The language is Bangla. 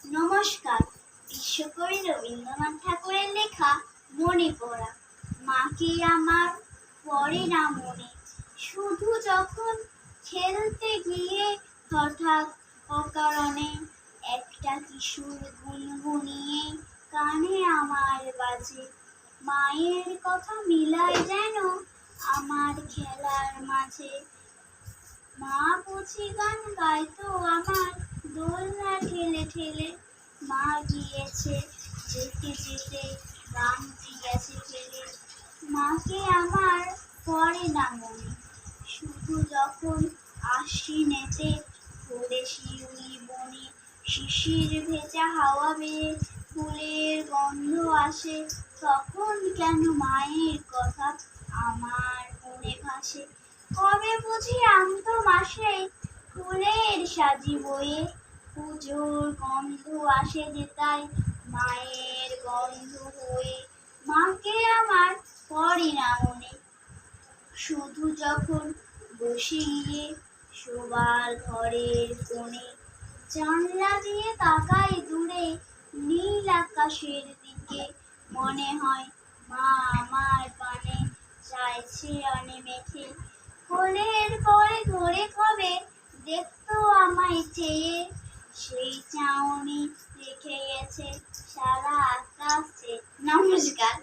নমস্কার। বিশ্বকবি রবীন্দ্রনাথ ঠাকুরের লেখা মনে পড়া। মাকে আমার পড়ে না মনে, শুধু যখন খেলতে গিয়ে হঠাৎ অকারণে একটা কিশোর গুনগুনিয়ে কানে আমার বাজে। মায়ের কথা মিলায় যেন আমার খেলার মাঝে। মা বুঝি গান গাইতো আমার দোলনা ঠেলে ঠেলে। মা গিয়েছে যেতে যেতে গানটি গেছে ফেলে। মাকে আমার পড়ে না মনে, শুধু যখন আশ্বিনেতে ভোরে শিউলি বনে শিশির ভেজা হাওয়া বেয়ে ফুলের গন্ধ আসে, তখন কেন মায়ের কথা আমার মনে ভাসে। কবে বুঝি আনতো মাসে ফুলের সাজি বয়ে, পুজোর গন্ধ আসে যে তাই মায়ের গন্ধ হয়ে। মাকে আমার পড়ে না মনে, শুধু যখন বসে গিয়ে শোবার ঘরের কোণে জানলা দিয়ে তাকাই দূরে নীল আকাশের দিকে। মনে হয় মা আমার পানে চাইছে আনে মেখে। কোলের পরে ধরে কবে দেখতো আমায় চেয়ে, সেই চাউনি রেখে গেছে সারা আকাশে। নমস্কার।